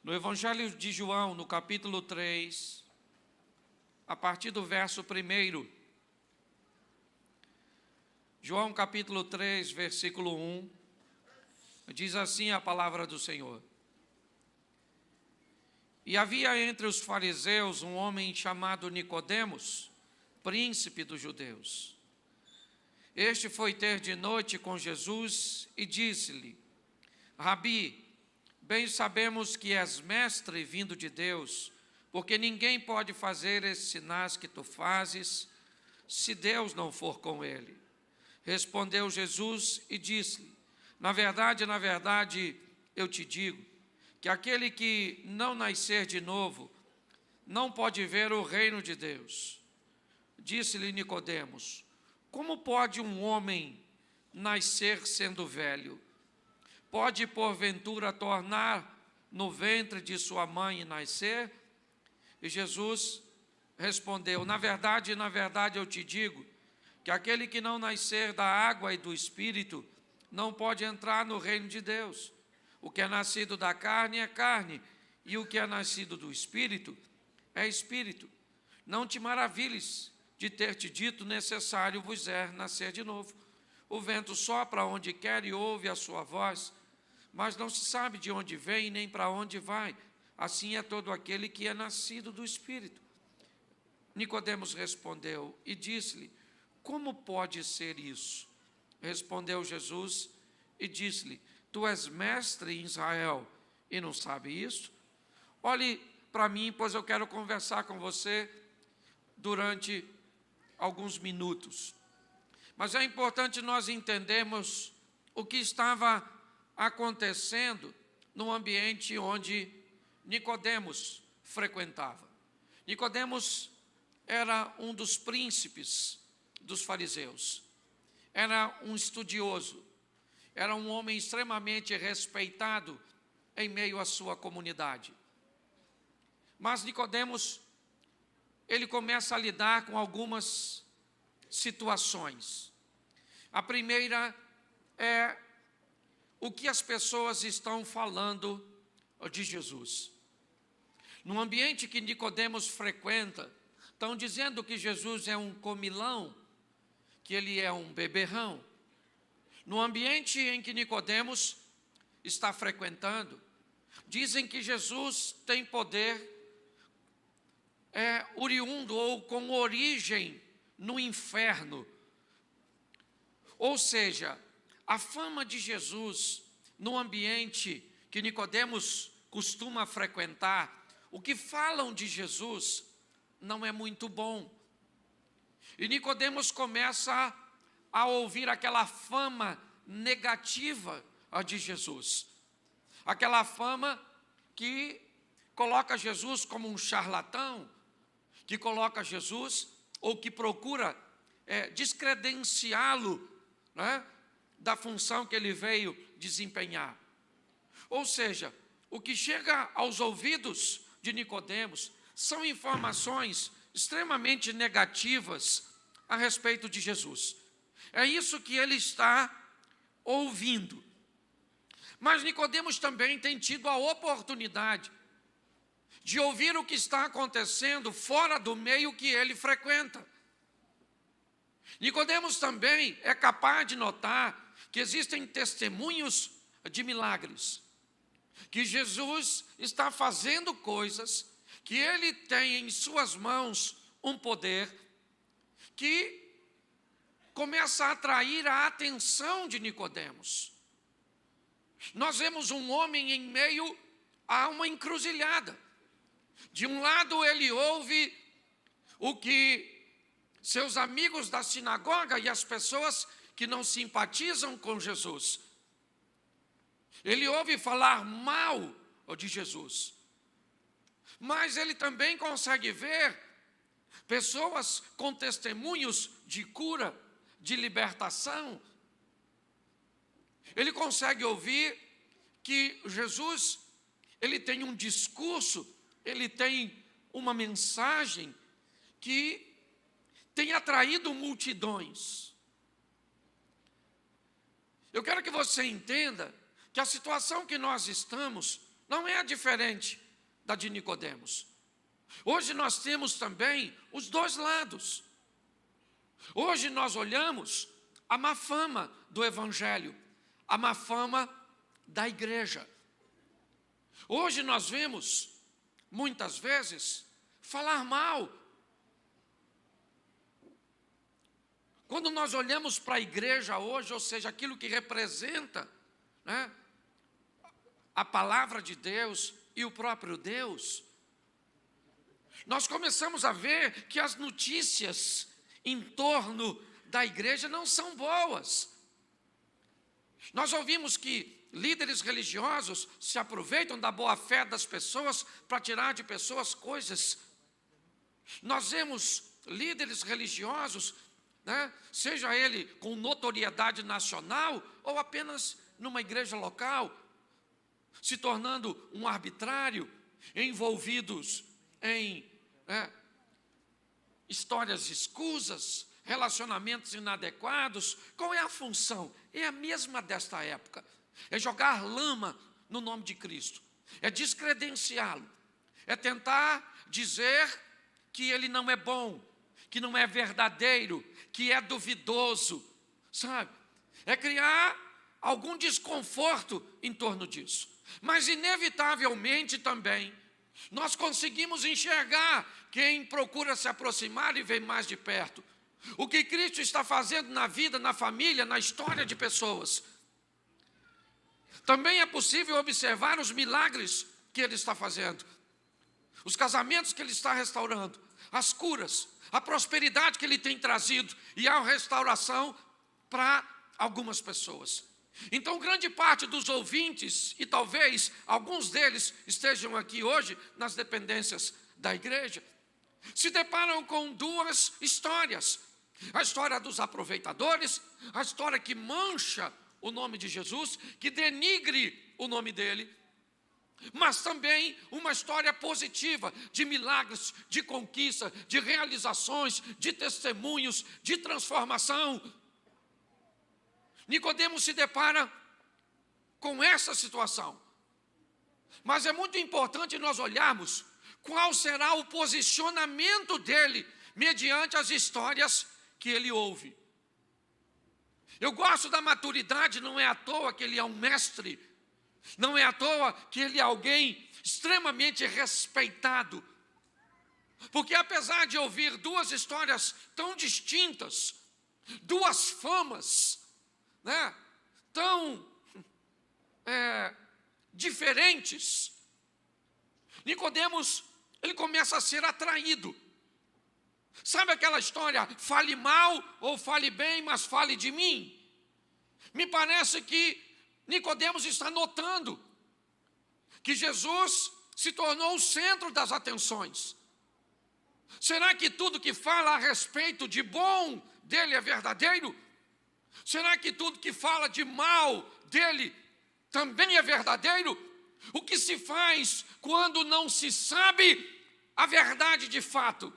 No Evangelho de João, no capítulo 3, a partir do verso 1, João capítulo 3, versículo 1, diz assim a palavra do Senhor. E havia entre os fariseus um homem chamado Nicodemos, príncipe dos judeus. Este foi ter de noite com Jesus e disse-lhe: Rabi, bem sabemos que és mestre vindo de Deus, porque ninguém pode fazer esses sinais que tu fazes, se Deus não for com ele. Respondeu Jesus e disse-lhe: na verdade, eu te digo, que aquele que não nascer de novo, não pode ver o reino de Deus. Disse-lhe Nicodemos: como pode um homem nascer sendo velho? Pode, porventura, tornar no ventre de sua mãe e nascer? E Jesus respondeu: na verdade, eu te digo, que aquele que não nascer da água e do Espírito, não pode entrar no reino de Deus. O que é nascido da carne é carne, e o que é nascido do Espírito é Espírito. Não te maravilhes de ter te dito: necessário vos é nascer de novo. O vento sopra onde quer e ouve a sua voz, mas não se sabe de onde vem nem para onde vai. Assim é todo aquele que é nascido do Espírito. Nicodemos respondeu e disse-lhe: como pode ser isso? Respondeu Jesus e disse-lhe: tu és mestre em Israel e não sabe isso? Olhe para mim, pois eu quero conversar com você durante alguns minutos. Mas é importante nós entendermos o que estava acontecendo no ambiente onde Nicodemos frequentava. Nicodemos era um dos príncipes dos fariseus. Era um estudioso. Era um homem extremamente respeitado em meio à sua comunidade. Mas Nicodemos, ele começa a lidar com algumas situações. A primeira é o que as pessoas estão falando de Jesus. No ambiente que Nicodemos frequenta, estão dizendo que Jesus é um comilão, que ele é um beberrão. No ambiente em que Nicodemos está frequentando, dizem que Jesus tem poder oriundo ou com origem no inferno. Ou seja, a fama de Jesus no ambiente que Nicodemos costuma frequentar, o que falam de Jesus não é muito bom. E Nicodemos começa a ouvir aquela fama negativa de Jesus. Aquela fama que coloca Jesus como um charlatão, que coloca Jesus, ou que procura descredenciá-lo, né, da função que ele veio desempenhar. Ou seja, o que chega aos ouvidos de Nicodemos são informações extremamente negativas a respeito de Jesus. É isso que ele está ouvindo. Mas Nicodemos também tem tido a oportunidade de ouvir o que está acontecendo fora do meio que ele frequenta. Nicodemos também é capaz de notar que existem testemunhos de milagres, que Jesus está fazendo coisas, que ele tem em suas mãos um poder que começa a atrair a atenção de Nicodemos. Nós vemos um homem em meio a uma encruzilhada. De um lado ele ouve o que seus amigos da sinagoga e as pessoas que não simpatizam com Jesus, ele ouve falar mal de Jesus. Mas ele também consegue ver pessoas com testemunhos de cura, de libertação. Ele consegue ouvir que Jesus, ele tem um discurso, ele tem uma mensagem que tem atraído multidões. Eu quero que você entenda que a situação que nós estamos não é diferente da de Nicodemos. Hoje nós temos também os dois lados. Hoje nós olhamos a má fama do Evangelho, a má fama da igreja. Hoje nós vemos, muitas vezes, falar mal. Quando nós olhamos para a igreja hoje, ou seja, aquilo que representa, né, a palavra de Deus e o próprio Deus, nós começamos a ver que as notícias em torno da igreja não são boas. Nós ouvimos que líderes religiosos se aproveitam da boa-fé das pessoas para tirar de pessoas coisas. Nós vemos líderes religiosos, né, seja ele com notoriedade nacional ou apenas numa igreja local, se tornando um arbitrário, envolvidos em histórias escusas, relacionamentos inadequados. Qual é a função? É a mesma desta época. É jogar lama no nome de Cristo. É descredenciá-lo. É tentar dizer que ele não é bom, que não é verdadeiro, que é duvidoso, sabe? É criar algum desconforto em torno disso. Mas, inevitavelmente também, nós conseguimos enxergar quem procura se aproximar e ver mais de perto. O que Cristo está fazendo na vida, na família, na história de pessoas. Também é possível observar os milagres que Ele está fazendo. Os casamentos que Ele está restaurando. As curas, a prosperidade que Ele tem trazido e a restauração para algumas pessoas. Então, grande parte dos ouvintes, e talvez alguns deles estejam aqui hoje nas dependências da igreja, se deparam com duas histórias. A história dos aproveitadores, a história que mancha o nome de Jesus, que denigre o nome dele, mas também uma história positiva, de milagres, de conquista, de realizações, de testemunhos, de transformação. Nicodemos se depara com essa situação. Mas é muito importante nós olharmos qual será o posicionamento dele mediante as histórias que ele ouve. Eu gosto da maturidade, não é à toa que ele é um mestre, não é à toa que ele é alguém extremamente respeitado. Porque apesar de ouvir duas histórias tão distintas, duas famas, né, tão diferentes, Nicodemos, ele começa a ser atraído. Sabe aquela história, fale mal ou fale bem, mas fale de mim? Me parece que Nicodemos está notando que Jesus se tornou o centro das atenções. Será que tudo que fala a respeito de bom dele é verdadeiro? Será que tudo que fala de mal dele também é verdadeiro? O que se faz quando não se sabe a verdade de fato?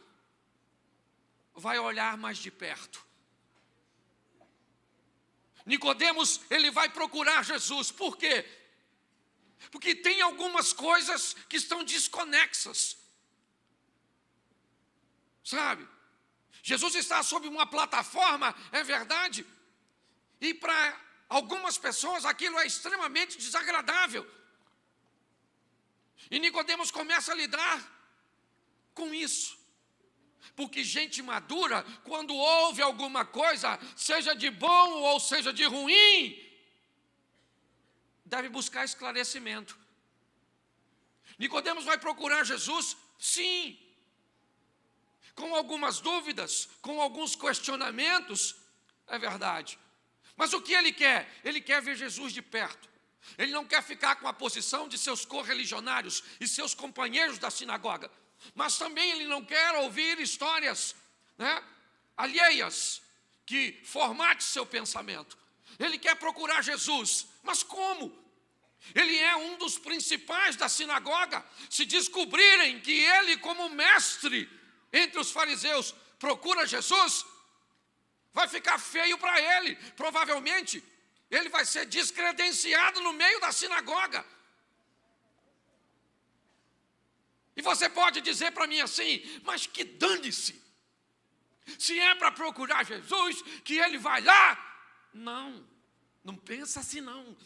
Vai olhar mais de perto. Nicodemos, ele vai procurar Jesus. Por quê? Porque tem algumas coisas que estão desconexas. Sabe? Jesus está sob uma plataforma, é verdade? E para algumas pessoas aquilo é extremamente desagradável. E Nicodemos começa a lidar com isso. Porque gente madura, quando ouve alguma coisa, seja de bom ou seja de ruim, deve buscar esclarecimento. Nicodemos vai procurar Jesus, sim, com algumas dúvidas, com alguns questionamentos, é verdade. Mas o que ele quer? Ele quer ver Jesus de perto. Ele não quer ficar com a posição de seus correligionários e seus companheiros da sinagoga. Mas também ele não quer ouvir histórias, né, alheias, que formate seu pensamento. Ele quer procurar Jesus. Mas como? Ele é um dos principais da sinagoga. Se descobrirem que ele, como mestre entre os fariseus, procura Jesus, vai ficar feio para ele. Provavelmente, ele vai ser descredenciado no meio da sinagoga. você pode dizer para mim assim, mas que dane-se. Se é para procurar Jesus, que ele vai lá. Não, não pensa assim não.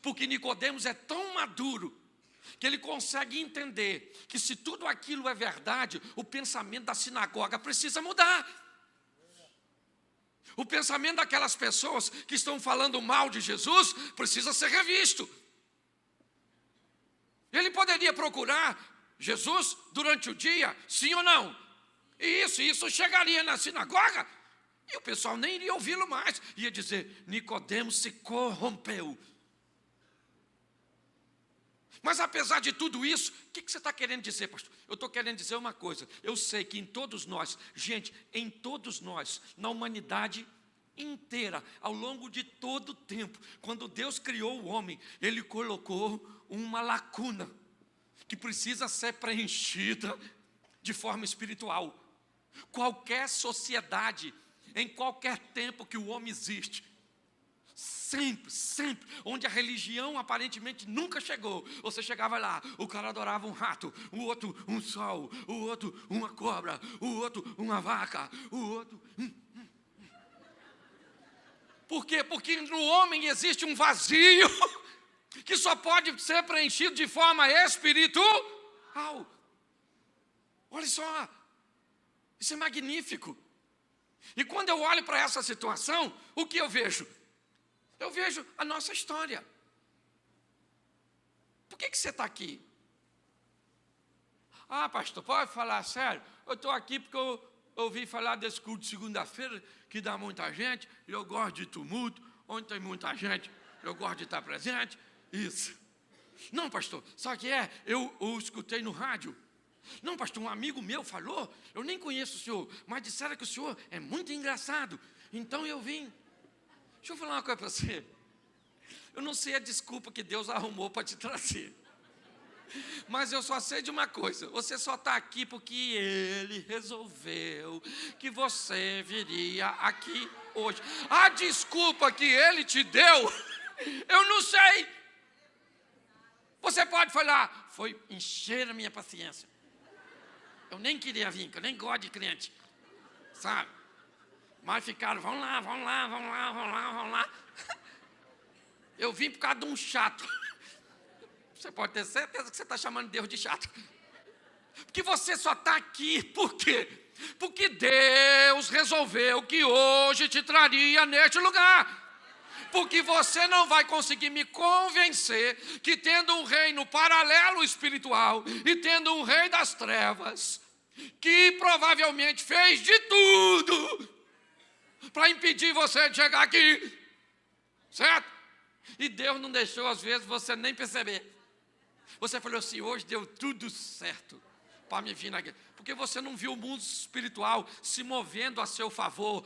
Porque Nicodemos é tão maduro que ele consegue entender que se tudo aquilo é verdade, o pensamento da sinagoga precisa mudar. O pensamento daquelas pessoas que estão falando mal de Jesus precisa ser revisto. Ele poderia procurar Jesus durante o dia, sim ou não? E isso chegaria na sinagoga e o pessoal nem iria ouvi-lo mais. Ia dizer, Nicodemos se corrompeu. Mas apesar de tudo isso, o que você está querendo dizer, pastor? Eu estou querendo dizer uma coisa. Eu sei que em todos nós, gente, em todos nós, na humanidade inteira, ao longo de todo o tempo, quando Deus criou o homem, Ele colocou uma lacuna que precisa ser preenchida de forma espiritual. Qualquer sociedade, em qualquer tempo que o homem existe, sempre, onde a religião aparentemente nunca chegou, você chegava lá, o cara adorava um rato, o outro um sol, o outro uma cobra, o outro uma vaca, o outro... Por quê? Porque no homem existe um vazio que só pode ser preenchido de forma espiritual. Olha só, isso é magnífico. E quando eu olho para essa situação, o que eu vejo? Eu vejo a nossa história. Por que você está aqui? Ah, pastor, pode falar sério? Eu estou aqui porque eu ouvi falar desse culto de segunda-feira, que dá muita gente, e eu gosto de tumulto, onde tem muita gente, eu gosto de estar presente. Isso. Não, pastor, sabe o que é? Eu escutei no rádio. Não, pastor, um amigo meu falou, eu nem conheço o senhor, mas disseram que o senhor é muito engraçado, então eu vim. Deixa eu falar uma coisa para você. Eu não sei a desculpa que Deus arrumou para te trazer. Mas eu só sei de uma coisa. Você só está aqui porque Ele resolveu que você viria aqui hoje. A desculpa que Ele te deu, eu não sei. Você pode falar, foi encher a minha paciência. Eu nem queria vir, eu nem gosto de crente. Sabe? Mas ficaram, vamos lá. Eu vim por causa de um chato. Você pode ter certeza que você está chamando Deus de chato. Porque você só está aqui, por quê? Porque Deus resolveu que hoje te traria neste lugar. Porque você não vai conseguir me convencer que tendo um reino paralelo espiritual e tendo um rei das trevas, que provavelmente fez de tudo para impedir você de chegar aqui, certo? E Deus não deixou, às vezes, você nem perceber. Você falou assim, hoje deu tudo certo para me vir aqui. Porque você não viu o mundo espiritual se movendo a seu favor.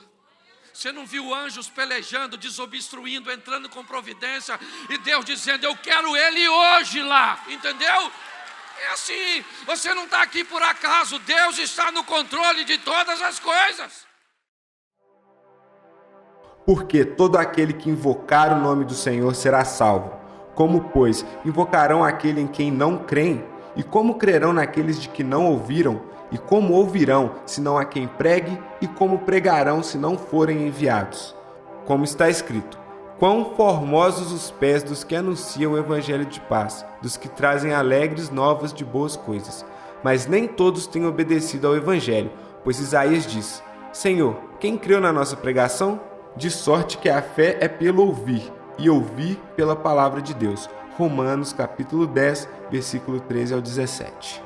Você não viu anjos pelejando, desobstruindo, entrando com providência. E Deus dizendo, eu quero ele hoje lá, entendeu? É assim, você não está aqui por acaso. Deus está no controle de todas as coisas. Porque todo aquele que invocar o nome do Senhor será salvo. Como, pois, invocarão aquele em quem não creem? E como crerão naqueles de que não ouviram? E como ouvirão, se não há quem pregue? E como pregarão, se não forem enviados? Como está escrito, quão formosos os pés dos que anunciam o evangelho de paz, dos que trazem alegres novas de boas coisas. Mas nem todos têm obedecido ao evangelho, pois Isaías diz, Senhor, quem creu na nossa pregação? De sorte que a fé é pelo ouvir, e ouvir pela palavra de Deus. Romanos capítulo 10, versículo 13 ao 17.